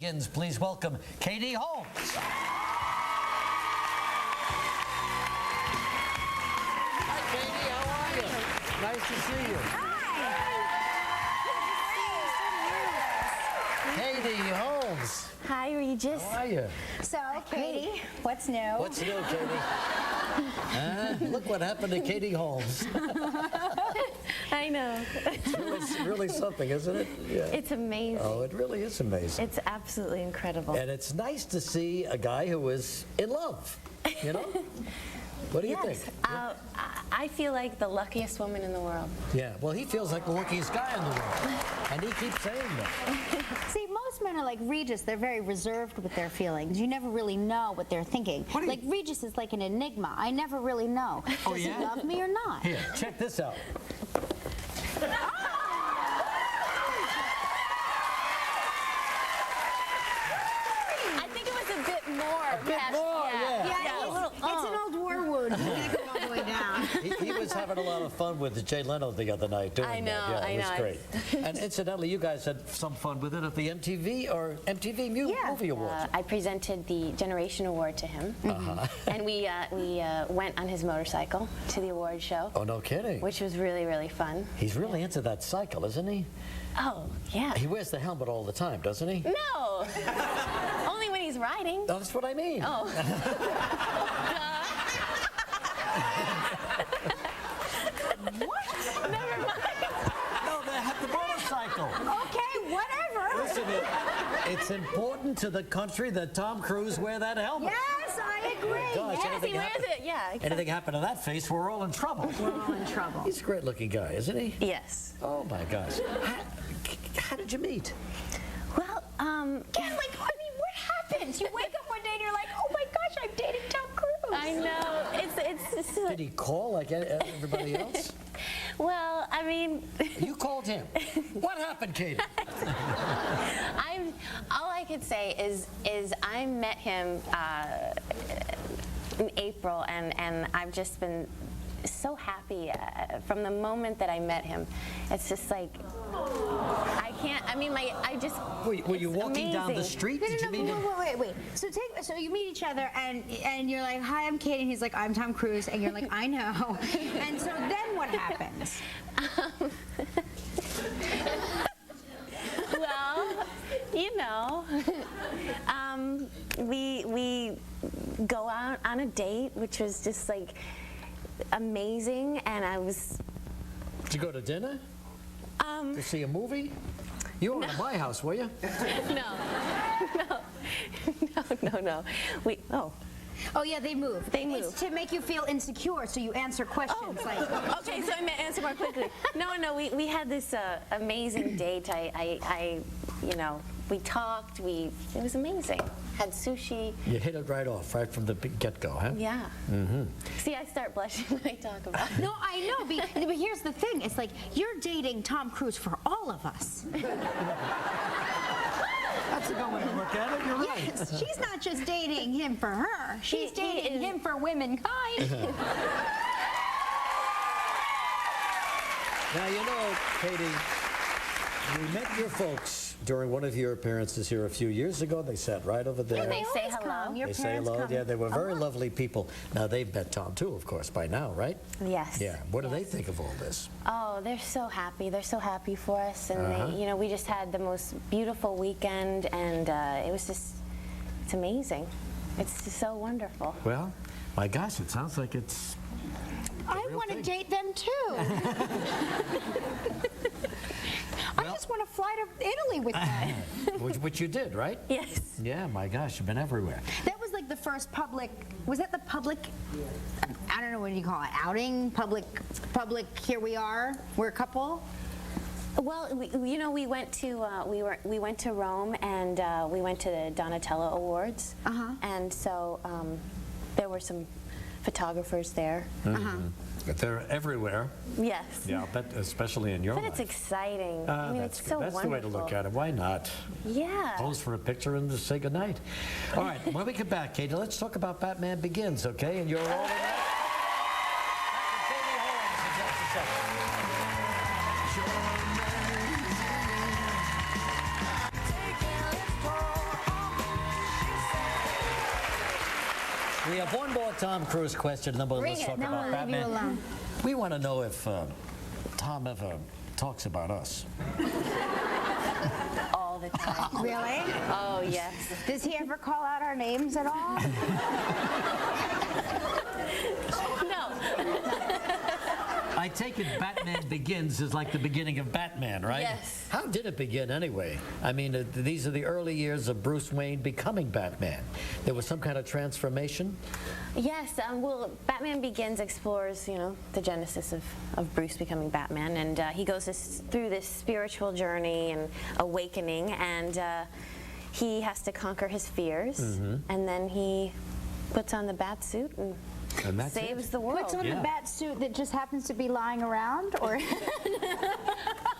Begins. Please welcome Katie Holmes. Hi, Katie. How are you? Nice to see you. Katie Holmes. Hi, Regis. How are you? So, Katie, what's new? What's new, Katie? Look what happened to Katie Holmes. I know. It's really something, isn't it? Yeah. It's amazing. Oh, it really is amazing. It's absolutely incredible. And it's nice to see a guy who is in love, you know? What do you think? I feel like the luckiest woman in the world. Yeah, well, he feels like the luckiest guy in the world. And he keeps saying that. See, most men are like Regis. They're very reserved with their feelings. You never really know what they're thinking. Like, Regis is like an enigma. I never really know. Oh, Does yeah? he love me or not? Here, check this out. I think it was a bit more. A bit more, yeah. Yeah, a little, it's an old war wound. You can't go all the way down. He was having a lot of fun with Jay Leno the other night doing I know, that. Yeah, I it was know. great. And incidentally, you guys had some fun with it at the MTV Movie Awards. I presented the Generation Award to him, and we went on his motorcycle to the award show, Oh, no kidding. which was really, really fun. He's really into that cycle, isn't he? Oh, yeah. He wears the helmet all the time, doesn't he? No! Only when he's riding. That's what I mean. Oh. What? Never mind. No, they have the motorcycle. Okay, whatever. Listen, it's important to the country that Tom Cruise wear that helmet. Yes, I agree. Gosh, Yes, anything he wears happen- it. Yeah. Exactly. Anything happened to that face, we're all in trouble. We're all in trouble. He's a great-looking guy, isn't he? Yes. Oh, my gosh. How did you meet? Well, Ken, like, I mean, what happens? You wake up one day and you're like, oh my gosh, I'm dating Tom Cruise. I know. It's Did he call like everybody else? well, I mean, You called him. What happened, Katie? all I could say is I met him in April, and I've just been so happy from the moment that I met him. It's just like I can't. I mean, I just. Were you it's walking down the amazing. street? Did you meet him? Wait. So you meet each other and you're like, hi, I'm Katie. And he's like, I'm Tom Cruise. And you're like, I know. And so then what happens? Well, you know, we go out on a date, which was just like amazing, and I was. Did you go to dinner? To see a movie? You weren't at my house, were you? No. Oh, yeah, they move. They move. It's to make you feel insecure, so you answer questions like... Okay, so I may answer more quickly. No, we had this amazing date. We talked. It was amazing. Had sushi. You hit it right off, right from the get-go, huh? Yeah. See, I start blushing when I talk about it. No, I know, but here's the thing. It's like, you're dating Tom Cruise for all of us. That's a good way to look at it. You're right. Yes, she's not just dating him for her. She's dating him for womankind. Now, you know, Katie, we met your folks during one of your appearances here a few years ago. They sat right over there. They say always hello. come. Your They say parents hello. come. Yeah, they were very lovely people. Now, they've met Tom, too, of course, by now, right? Yes. Yeah. What do they think of all this? Oh, they're so happy. They're so happy for us, and they, we just had the most beautiful weekend, and it's amazing. It's just so wonderful. Well, my gosh, it sounds like it's I want to date them, too. I just want to fly to Italy with them. which you did, right? Yes. Yeah, my gosh, you've been everywhere. That was like the first public, was that the public, I don't know, what do you call it, outing? Public, here we are, we're a couple? Well, we went to we went to Rome, and we went to the Donatello Awards, and so there were some photographers there. But they're everywhere. Yes. Yeah, but especially in your But life. it's exciting. I mean, That's it's so good. That's wonderful. the way to look at it. Why not? Yeah. Pose for a picture and just say goodnight. All right, when we get back, Katie, let's talk about Batman Begins, okay? And you're all in that? Katie Holmes in just a second. Take it, let's go. We have one more Tom Cruise question, and then we'll Bring let's it. talk Then about we'll leave you Batman. alone. We want to know if Tom ever talks about us. All the time. Really? Oh, yes. Does he ever call out our names at all? No. I take it Batman Begins is like the beginning of Batman, right? Yes. How did it begin anyway? I mean, these are the early years of Bruce Wayne becoming Batman. There was some kind of transformation? Yes, well, Batman Begins explores, the genesis of Bruce becoming Batman, and he goes through this spiritual journey and awakening, and he has to conquer his fears, and then he puts on the bat suit and that's saves it. the world. Puts on the bat suit that just happens to be lying around, or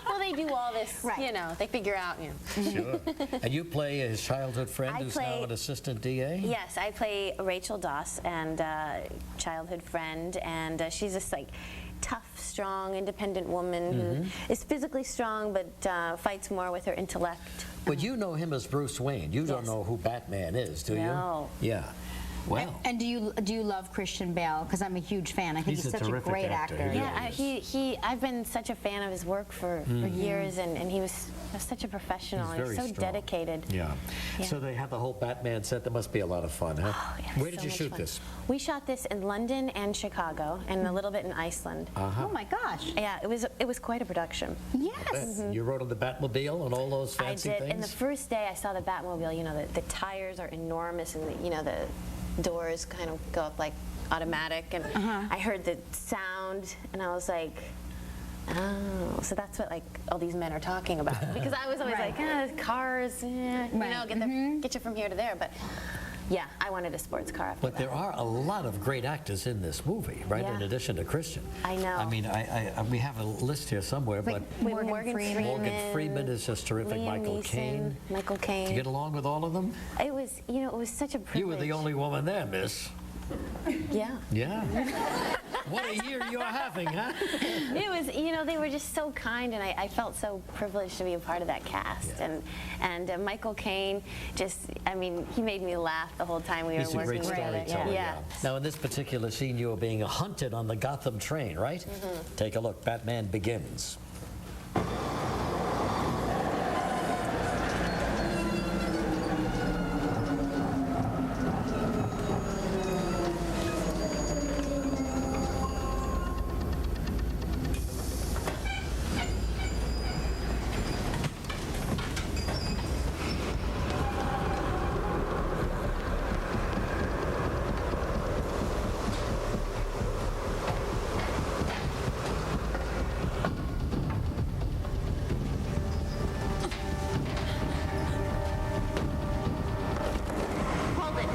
Well, they do all this, Right. they figure out, Sure. And you play his childhood friend I who's play- now an assistant DA? Yes, I play Rachel Doss, and childhood friend, and she's this like tough, strong, independent woman who is physically strong but fights more with her intellect. But you know him as Bruce Wayne. You don't Yes. know who Batman is, do you? No. Yeah. Well, and do you love Christian Bale? Because I'm a huge fan. I think He's he's a such a terrific great actor. actor. Yeah. I've been such a fan of his work for years, and he was such a professional. He's He was very so strong. dedicated. Yeah. Yeah. So they have the whole Batman set. That must be a lot of fun, huh? Oh, yeah, Where did so you much shoot fun. this? We shot this in London and Chicago, and a little bit in Iceland. Oh my gosh. Yeah, it was quite a production. Yes. You rode on the Batmobile and all those fancy I did. things? And the first day I saw the Batmobile, the tires are enormous, and the doors kind of go up like automatic, and I heard the sound, and I was like, oh, so that's what like all these men are talking about. Because I was always Right. like, cars, Right. get you from here to there. But yeah, I wanted a sports car after But that. there are a lot of great actors in this movie, right? Yeah. In addition to Christian. I know. I mean, we have a list here somewhere, but With Morgan Freeman. Morgan Freeman is just terrific. Liam Michael Neeson, Caine. Michael Did Caine. you get along with all of them? It was, it was such a privilege. You were the only woman there, miss. Yeah. Yeah. What a year you're having, huh? It was, they were just so kind, and I felt so privileged to be a part of that cast. Yeah. And Michael Caine, he made me laugh the whole time we He's were a working great together. storyteller. Yeah. Now, in this particular scene, you were being hunted on the Gotham train, right? Take a look. Batman Begins. Hold it.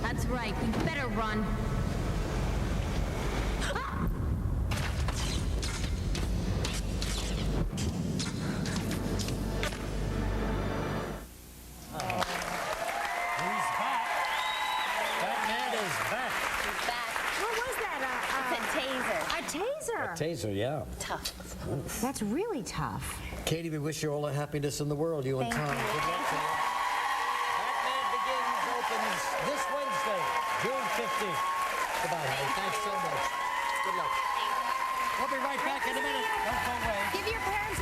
That's right. You better run. He's back. Batman is back. He's back. What was that? It's a taser. A taser. Taser, yeah. Tough. That's really tough. Katie, we wish you all the happiness in the world, you and Thank Tom. you. Good luck to you. Batman Begins opens this Wednesday, June 15th. Goodbye, honey. Thanks so much. Good luck. We'll be right back in a minute. Don't go away. Give your parents